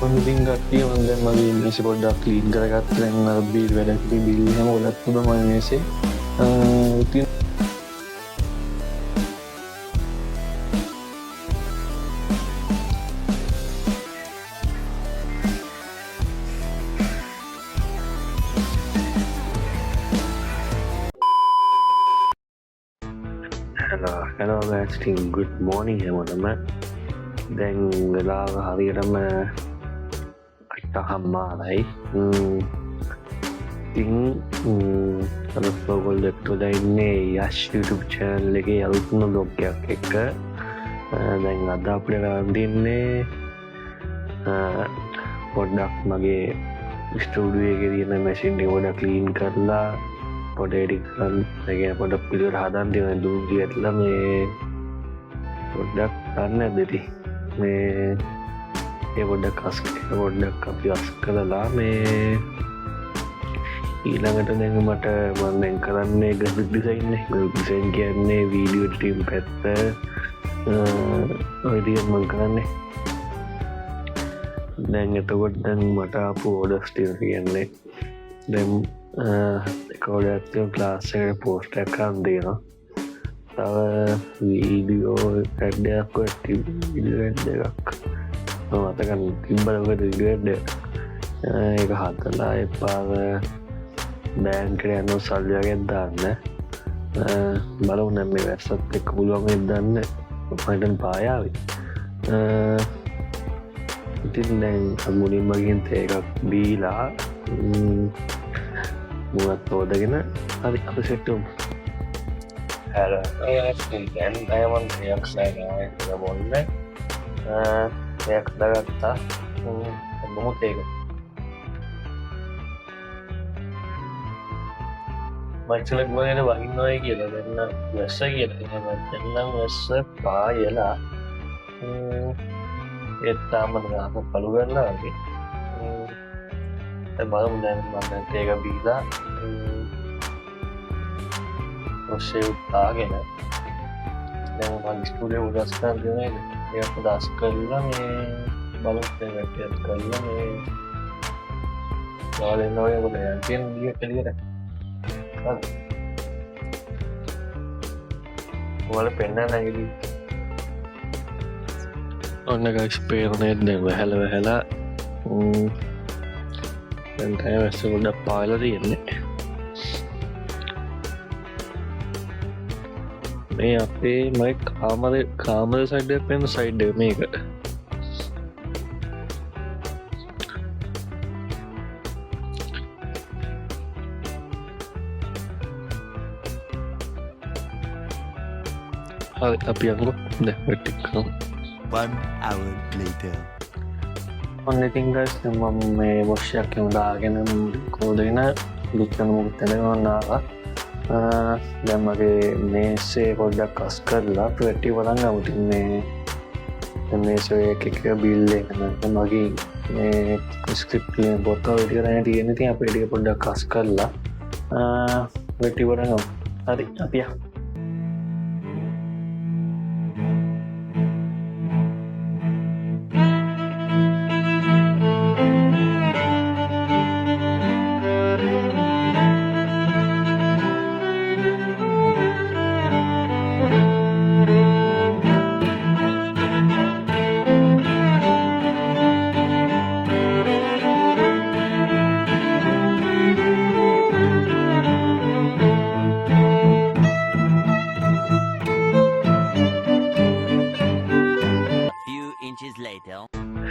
ඉතින් කට්ටිය මම දැන් මගේ මේසෙ පොඩ්ඩක් ක්ලීන් කරගත්තා. දැන් අර බීල් වැඩක් ඉතින් බීල් හැම ගොඩක් තිබ්බා මගේ මේසෙ. ඉතින් hello guys, good morning හැමෝටම. දැන් වෙලාව හරියටම 8:00යි. ඉතින් ඔයගොල්ලෝ තුලා ඉන්නේ යශ් YouTube channel එකේ අලුත්ම vlog එකක් එක්ක. දැන් අද අපිට ගන්න දෙන්නේ පොඩ්ඩක් මගේ ස්ටුඩියෝ එකේ තියෙන මැෂින් එක පොඩ්ඩක් ක්ලීන් කරලා පොඩ එඩිට් කරන්න. ඒ කියන්නේ පොඩ්ඩක් පිළිවෙල හදන්න තියෙන දුම්රිය ඇట్లా මේ පොඩ්ඩක් ගන්න ඇද්දටි මේ ඒ පොඩ්ඩක් අපි අස් කළා මේ ඊළඟට දැන් මට මම දැන් කරන්නේ graphic design එක. graphic design කියන්නේ වීඩියෝ එඩිටින් පැත්ත ඔය දේ මම කරන්නේ. දැන් එතකොට දැන් මට ආපු orders ටික කියන්නේ දැන් එකෝඩයක් තියෙන ක්ලාස් එකට පෝස්ට් එකක් ගන්න දෙනවා. තව වීඩියෝ ඇඩ් එකක් වීඩියෝ ඇඩ් එකක් මතකන් තිබ්බලකට වීඩියෝ ඇඩ් ඒක හදලා එපාර බෑන්කට යනවා සල්ලි වගේ දාන්න. බලමු නම් මේ වැස්සත් එක්ක පුළුවන් වෙයිද දන්න මටන් පායාවි. ඉතින් දැන් මුලින්ම ගිහින් තේ එකක් බීලා මුවත් හොදගෙන හරි අපි සෙට් වෙමු. Hello, දැන් අයමන් දෙයක් සෑගාවයි කියලා බොන්නේ. දෙයක් දාගත්තා. මොමුත් ඒක. මයිචලක් වගේ වහින්නවයි කියලා දෙන්න වැස්ස කියලා. එහෙනම් දැන් වැස්ස පායලා ඒත් තාම නෑ පළු ගන්නවා වගේ. බලමු දැන් මම ඒක බීලා ඔස්සේ උත්තාගෙන දැන් මම ස්ටුඩියෝ උදස් කරන් දෙන්නේ ඒක උදස් කරලා මේ බලමු ඒක කරලා මේ ගාලෙන් නෝය වල යන්තින් ගිය කෙලියට හරි වල පෙන්නන්න නැගිලි ඔන්න guys පේරනේ දැන් වැහලා දැන් තමයි වැස්ස පොඩ්ඩක් පායලා තියෙන්නේ. මේ අපේ මයි කාමර සයිඩ් එක වෙන සයිඩ් එක මේක. හරි අපි යමු දැන් ටික කරමු. 1 hour later. ඔන්න ඉතින් guys මම මේ වොෂ් එකක් දාගෙන කෝදගෙන දුක්කන මොකද තැනගන්නවා. දැන් මගේ මේසේ පොඩ්ඩක් අස් කරලා ප්‍රටි වලන් අවුතින් මේ මේසේ එක බිල් එක මගේ මේ ස්ක්‍රිප්ට් එක බොතල් විදියට තියෙන ඉතින් අපි ටික පොඩ්ඩක් අස් කරලා ප්‍රටි වලන් හරි අපි යමු.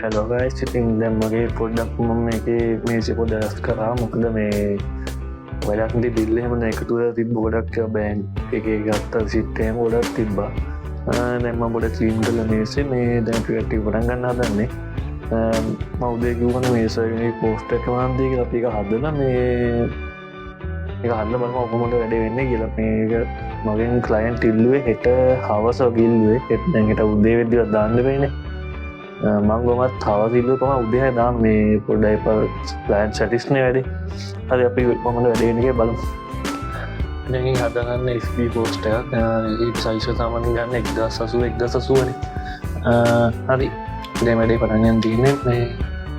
Hello guys, ඉතින් දැන් මගේ පොඩ්ඩක් මම මේකේ මේසෙ පොඩ්ඩක් රස් කරා. මොකද මේ වැඩක් නෙ බිල් එහෙම නැ එකතු වෙලා තිබ්බ ගොඩක් බෑන්ක් එකේ ගත්ත සිට් එහෙම ගොඩක් තිබ්බා. දැන් මම පොඩ්ඩක් ක්ලීන් කරලා මේසෙ මේ දැන් ටික පටන් ගන්න හදන්නේ. මම උදේ කිව්වනේ මේසෙ පෝස්ට් එක වහන්න දී කියලා අපි ඒක හදලා මේ ඒක හදලා බලමු කොහොමද වැඩේ වෙන්නේ කියලා. මේක මගෙන් ක්ලයන්ට් ඉල්ලුවේ හෙට හවස ඉල්ලුවේ. දැන් හෙට උදේ වෙද්දිවත් දාන්න වෙන්නේ. මංගොමත් තවසිල්ලු තම උදේ දාම් මේ පොඩ්ඩයි ප්ලෑන් සැටිස්නේ වැඩේ. හරි අපි කොහොමද වැඩේ වෙන්නේ කියලා බලමු. දැන් හදගන්න FB පෝස්ට් එකක්. ඒක සයිස් එක සාමාන්‍යයෙන් ගන්න 1080 1080 නේ. හරි දැන් වැඩේ පටන් ගන්න තියෙන්නේ මේ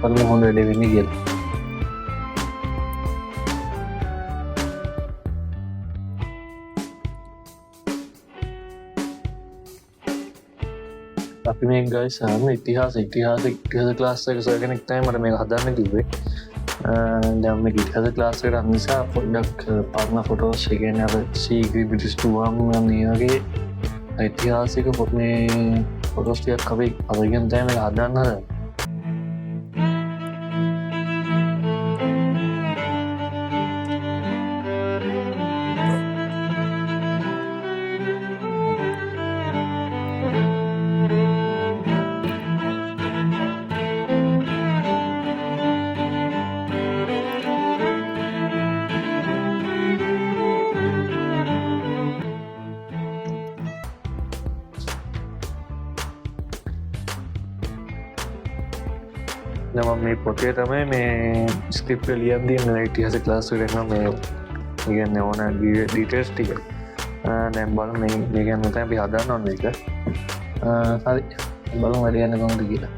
බලමු හොඳ වැඩේ වෙන්නේ කියලා. අපි මේ ගයිස් ඉතිහාස ක්ලාස් එක සර් කෙනෙක් තමයි මට මේක හදන්න කිව්වේ. දැන් මේ ඉතිහාස ක්ලාස් එකට යන නිසා පොඩ්ඩක් පරණ ෆොටෝස් ඒ කියන්නේ අර සීග්‍රී බ්‍රිටිෂ් ටුවම් මේ වගේ ඓතිහාසික මේ ෆොටෝස් ටිකක් අපි අරගෙන තමයි මේක හදන්න හදන්නේ. නම මේ පොතේ තමයි මේ ස්ක්‍රිප්ට් ලියන් තියෙන ඉතිහාස ක්ලාස් එකට යනවා මේ කියන්නේ ඕන ඩීටේල්ස් ටික. දැන් බලමු මේ ගැන තමයි අපි හදන්න ඕනේ මේක. හරි බලමු වැඩ යන කොහොමද කියලා.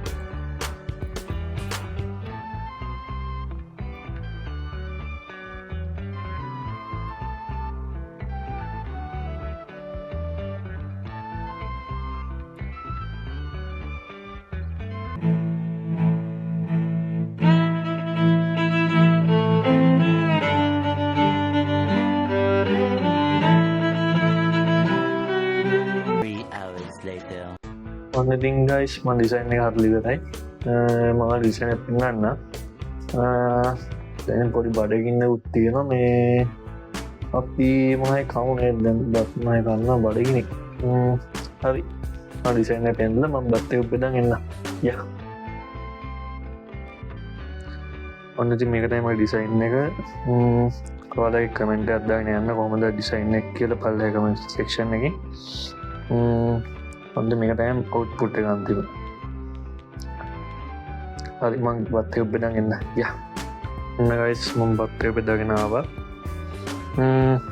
ඔන්න ඉතින් ගයිස් මම ඩිසයින් එක හදලා ඉවරයි. මම ඩිසයින් එක පෙන්නන්න. දැන් පොඩි බඩගින්න උත් තියෙනවා මේ අපි මොනවයි කමු නේද දැන් බත් මොනවයි ගන්නවා බඩගිනි. හරි. මම ඩිසයින් එක පෙන්නලා මම බත් එක උපෙදන් එන්න. යා. ඔන්න ඉතින් මේක තමයි මගේ ඩිසයින් එක. ඔයාලගේ කමෙන්ට් එකක් දාගෙන යන්න කොහොමද ඩිසයින් එක කියලා පල්ලෙහා කමෙන්ට් සෙක්ෂන් එකේ. ඔන්න මේක තමයි අවුට්පුට් එක අන්තිම. හරි මම බත් එක බෙදන් එන්න. යා. ඔන්න ගයිස් මම බත් එක බෙදගෙන ආවා.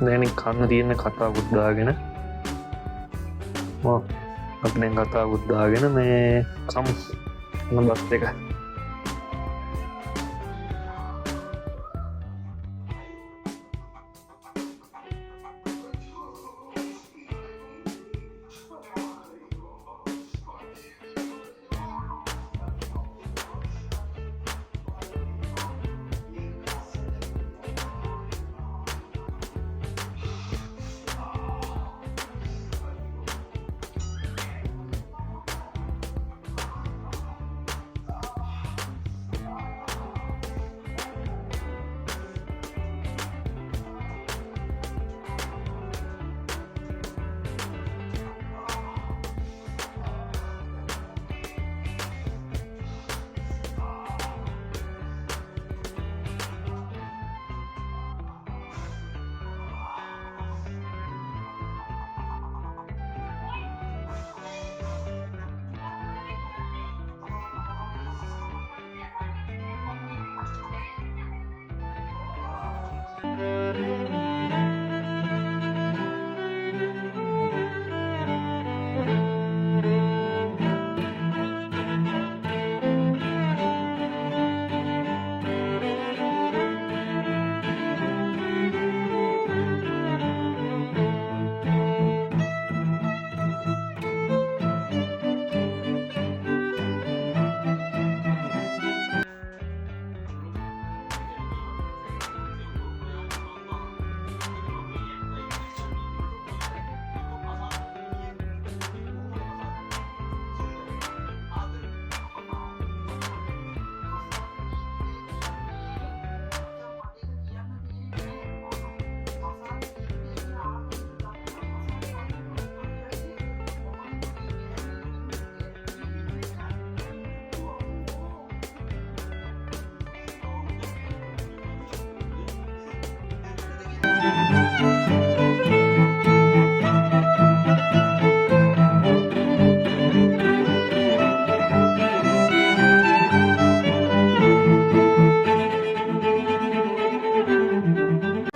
දැන් කන්න තියෙන කතාවකුත් දාගෙන අපි දැන් කතාවකුත් දාගෙන මේ කමු. ඔන්න බත් එක.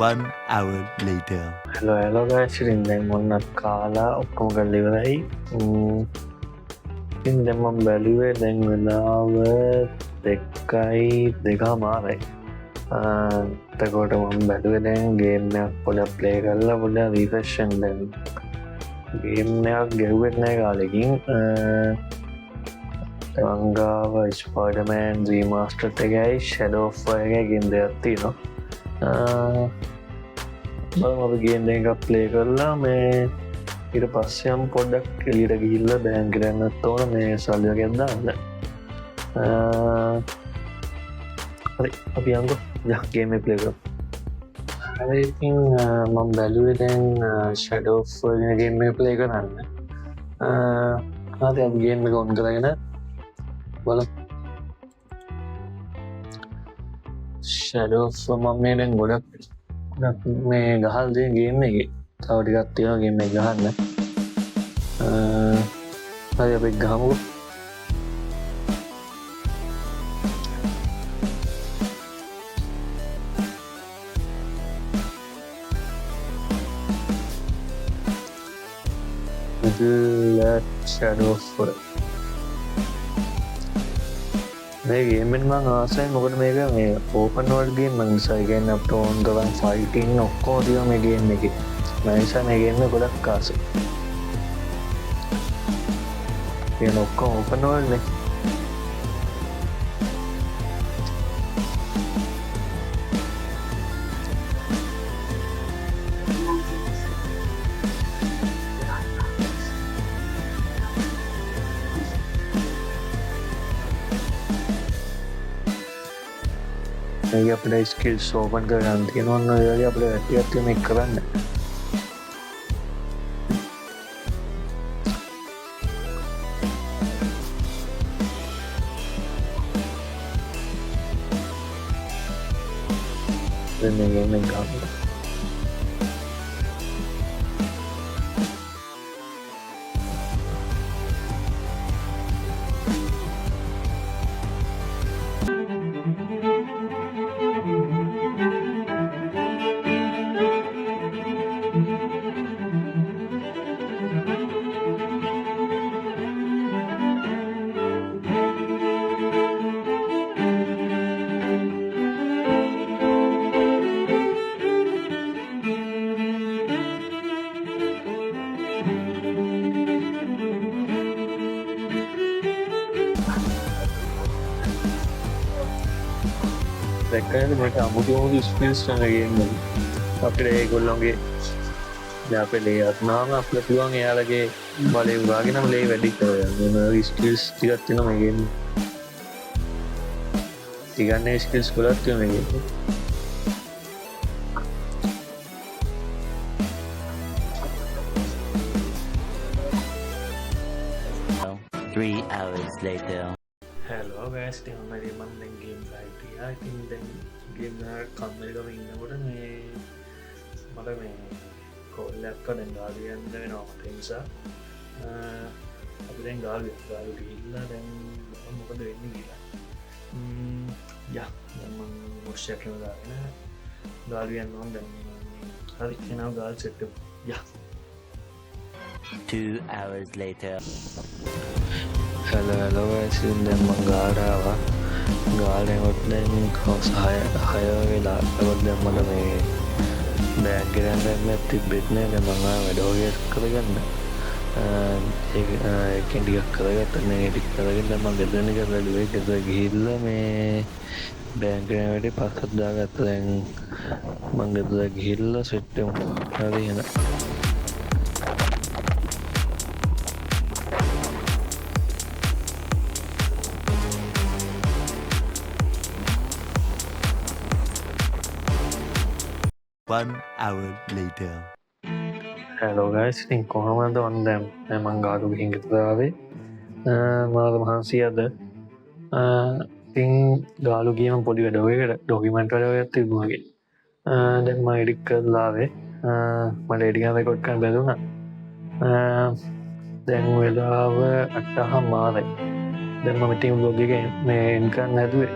One hour later. Hello guys, ඉතින් දැන් මොන්නත් කාලා ඔක්කොම කරලා ඉවරයි. ඉතින් දැන් මම බැලුවේ දැන් වෙලාව 2:02 තකොට මම බැලුවේ දැන් ගේම්යක් පොඩක් ප්ලේ කරලා පොඩ්ඩක් රීෆ්‍රෙෂ් වෙන්න ගේම්යක් ගෙව්වෙත් නෑ කාලෙකින් මංගාව ස්පයිඩර්මෑන් රීමාස්ටර්ඩ් එකයි ෂැඩෝ ඔෆ් වර් එකයි ගේම් දෙකක් තියෙනවා බලමු අපි ගේම් දෙකක් ප්ලේ කරලා මේ ඊට පස්සේ යම් පොඩ්ඩක් එළියට ගිහිල්ලා බෑන් කරන්නත් ඕන මේ සල්ලි වගේක් දාන්න හරි අපි යමුකෝ ගේම් එක ප්ලේ කරමු හරි ඉතින් මම බැලුවේ දැන් ෂැඩෝ ඔෆ් වර් කියන ගේම් එක ප්ලේ කරන්න හරි අපි ගේම් එක ඔන් කරගෙන බලමු ෂැඩෝ ඔෆ් මම මේ දැන් ගොඩක් මේ ගහල් දෙන ගේම් එකේ තව ටිකක් තියෙනවා ගේම් එක ගහන්න හරි අපි ගහමුකෝ ෂැඩෝ ඔෆ් වර් මේ ගේම් එක මම ආසයි මොකද මේක මේ ඕපන් වර්ල්ඩ් ගේම් එක නිසා කියන්නේ අපිට ඕන තරම් ෆයිටින් ඔක්කොම තියෙනවා මේ ගේම් එකේ ඒ නිසා මේ ගේම් එක ගොඩක් ආසයි කියන ඔක්කොම ඕපන් වර්ල්ඩ් නේ මේක අපිට ස්කිල්ස් ඕපන් කරගන්න තියෙනවා ඔන්න ඔය වගේ අපිට වැටියක් තියෙන එක කරන්න දැන් මේ ගේම් එක ගන්න දැක්කනද මේක අමුතුම ස්කිල්ස් යන ගේම් එක අපිට ඒගොල්ලෝගේ දැන් අපේ ලේ අත්නාම අපිට පුළුවන් එයාලගේ බලය උරාගෙනම ලේ වැඩි කරගන්න මේ ස්කිල්ස් ටිකක් තියෙනවා මේ ගේම් එකේ ඉගන්නේ ස්කිල්ස් ගොඩක් තියෙනවා මේ ගේම් එකේ 3 hours later. Hello guys, මම දැන් ගේම් ලයිව් තියා. ඉතින් දැන් ගේම් එක කම්මැලිකම ඉන්නකොට මේ මට මේ කෝල් එකක් දැන් ගාලු යන්න වෙනවා මට ඒ නිසා අපි දැන් ගාලු ගිහිල්ලා දැන් මොකද වෙන්නේ කියලා. යා දැන් මම මොස් එක දාගෙන ගාලු යන්න ඕන දැන් හරි එනවා ගාල් සෙට් එක. යා 2 hours later. hello guys, දැන් මම ගාලට ආවා. ගාලෙන්වත් දැන් හවස 6 වෙලා ඒවත් දැන් මට මේ බෑග් ගන්න බැරිමක් තිබෙත් නෑ. දැන් මම වැඩ වගේ කරගන්න ඒකෙන් ටිකක් කරගත්තා. මේ ටික කරගෙන දැන් මම ගෙදරට ගිහලා ගෙදර ගිහිල්ලා මේ බෑග් ගන්න වැඩේ පස්සට දාගත්තා. දැන් මම ගෙදර ගිහිල්ලා සෙට් වෙමු. හරි එහෙනම් 1 hour later. hello guys, ඉතින් කොහමද ඔන්න දැන් මම ගාලු ගිහින් ගෙදර ආවේ. මාර මහන්සි අද ඉතින් ගාලු ගියම පොඩි වැඩ ඔයකට ඩොකියුමන්ට් වැඩ ඔයත් තිබුණා වගේ. දැන් මම එඩිට් කරලා ආවේ. මට එඩිට් කරලා රෙකෝඩ් කරන්න බැරුණා. දැන් වෙලාව 8:00 දැන් මම ඉතින් vlog එක මේ එන්ඩ් කරන්න හැදුවේ.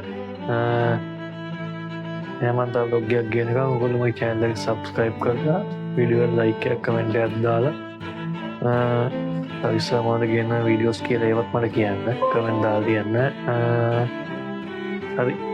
මම තව vlog එකක් ගෙනකම් ඔයගොල්ලෝ මගේ channel එක subscribe කරලා වීඩියෝ එක like එකක් comment එකක් දාලා අවිස්සමෝද ගෙන වීඩියෝස් කියලා ඒවත් මට කියන්න comment දාලා තියන්න. හරි